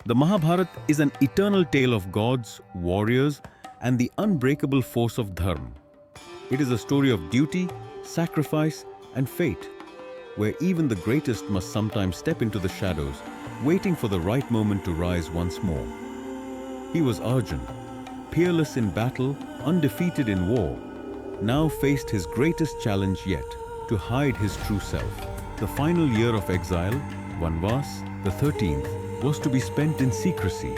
The Mahabharat is an eternal tale of gods, warriors, and the unbreakable force of dharma. It is a story of duty, sacrifice, and fate, where even the greatest must sometimes step into the shadows, waiting for the right moment to rise once more. He was Arjun, peerless in battle, undefeated in war, now faced his greatest challenge yet, to hide his true self. The final year of exile, Vanvas, the 13th, was to be spent in secrecy,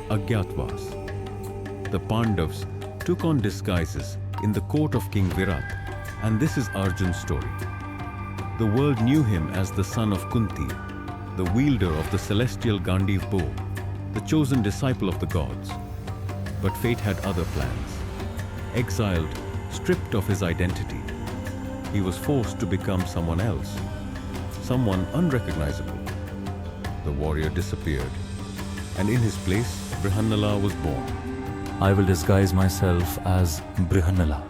Agyatvas. The Pandavs took on disguises in the court of King Virat, and this is Arjun's story. The world knew him as the son of Kunti, the wielder of the celestial Gandiv bow, the chosen disciple of the gods. But fate had other plans. Exiled, stripped of his identity, he was forced to become someone else, someone unrecognizable. The warrior disappeared, and in his place, Brihannala was born. I will disguise myself as Brihannala,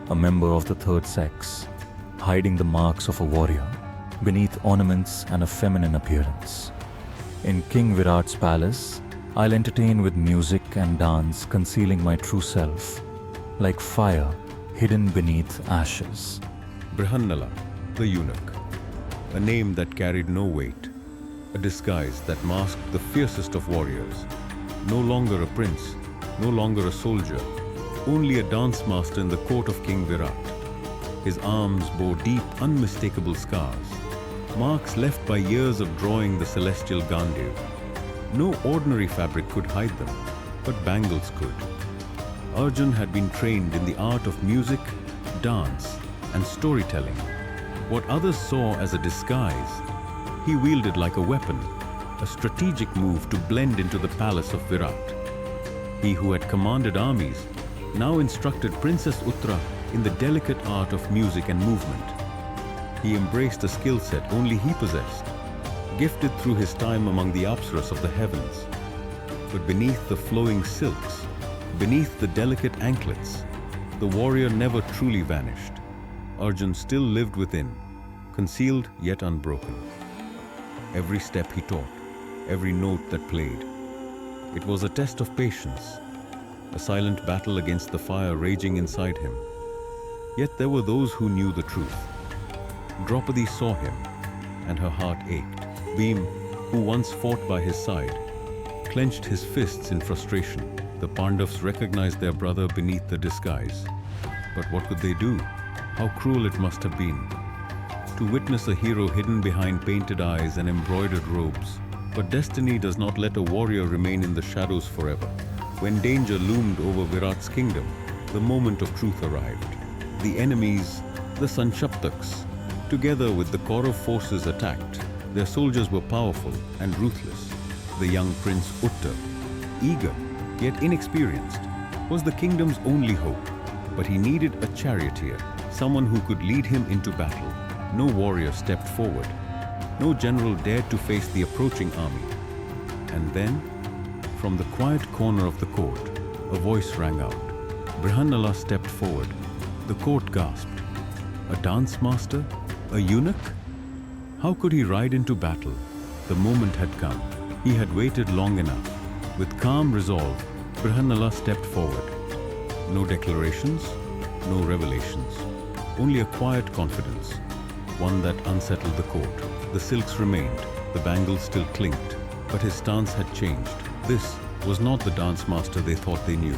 a member of the third sex, hiding the marks of a warrior beneath ornaments and a feminine appearance. In King Virat's palace, I'll entertain with music and dance, concealing my true self, like fire hidden beneath ashes. Brihannala, the eunuch, a name that carried no weight, a disguise that masked the fiercest of warriors. No longer a prince, no longer a soldier, only a dance master in the court of King Virat. His arms bore deep, unmistakable scars, marks left by years of drawing the celestial Gandiv. No ordinary fabric could hide them, but bangles could. Arjun had been trained in the art of music, dance, and storytelling. What others saw as a disguise, he wielded like a weapon, a strategic move to blend into the palace of Virat. He who had commanded armies now instructed Princess Uttar in the delicate art of music and movement. He embraced a skill set only he possessed, gifted through his time among the apsaras of the heavens. But beneath the flowing silks, beneath the delicate anklets, the warrior never truly vanished. Arjun still lived within, concealed yet unbroken. Every step he taught, every note that played, it was a test of patience, a silent battle against the fire raging inside him. Yet there were those who knew the truth. Draupadi saw him, and her heart ached. Bhishm, who once fought by his side, clenched his fists in frustration. The Pandavs recognized their brother beneath the disguise. But what could they do? How cruel it must have been to witness a hero hidden behind painted eyes and embroidered robes. But destiny does not let a warrior remain in the shadows forever. When danger loomed over Virat's kingdom, the moment of truth arrived. The enemies, the Sanchaptaks, together with the Kaurav forces attacked. Their soldiers were powerful and ruthless. The young Prince Uttar, eager yet inexperienced, was the kingdom's only hope. But he needed a charioteer, someone who could lead him into battle. No warrior stepped forward. No general dared to face the approaching army. And then, from the quiet corner of the court, a voice rang out. Brihannala stepped forward. The court gasped. A dance master? A eunuch? How could he ride into battle? The moment had come. He had waited long enough. With calm resolve, Brihannala stepped forward. No declarations, no revelations. Only a quiet confidence, one that unsettled the court. The silks remained, the bangles still clinked, but his stance had changed. This was not the dance master they thought they knew.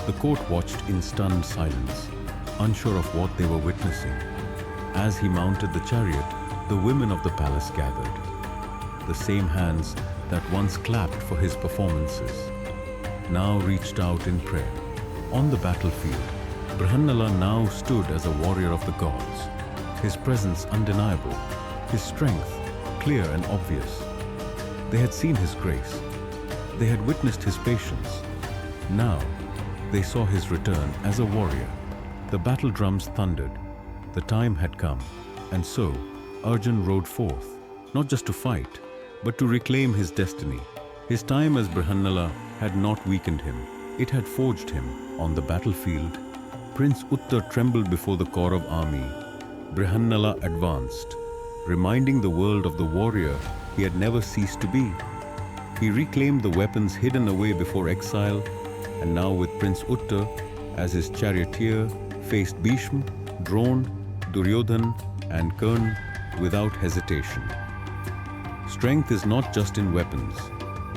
The court watched in stunned silence, unsure of what they were witnessing. As he mounted the chariot, the women of the palace gathered. The same hands that once clapped for his performances now reached out in prayer. On the battlefield, Brihannala now stood as a warrior of the gods, his presence undeniable, his strength clear and obvious. They had seen his grace. They had witnessed his patience. Now, they saw his return as a warrior. The battle drums thundered. The time had come. And so, Arjun rode forth, not just to fight, but to reclaim his destiny. His time as Brihannala had not weakened him. It had forged him. On the battlefield, Prince Uttar trembled before the Kaurav army. Brihannala advanced, reminding the world of the warrior he had never ceased to be. He reclaimed the weapons hidden away before exile, and now with Prince Uttar as his charioteer, faced Bhishm, Drona, Duryodhan and Karn without hesitation. Strength is not just in weapons,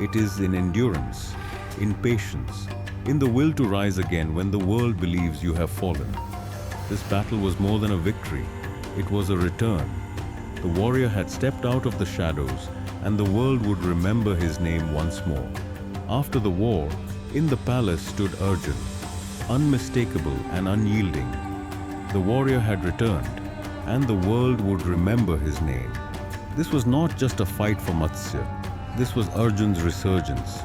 it is in endurance, in patience, in the will to rise again when the world believes you have fallen. This battle was more than a victory, it was a return. The warrior had stepped out of the shadows, and the world would remember his name once more. After the war, in the palace stood Arjun, unmistakable and unyielding. The warrior had returned, and the world would remember his name. This was not just a fight for Matsya, this was Arjun's resurgence.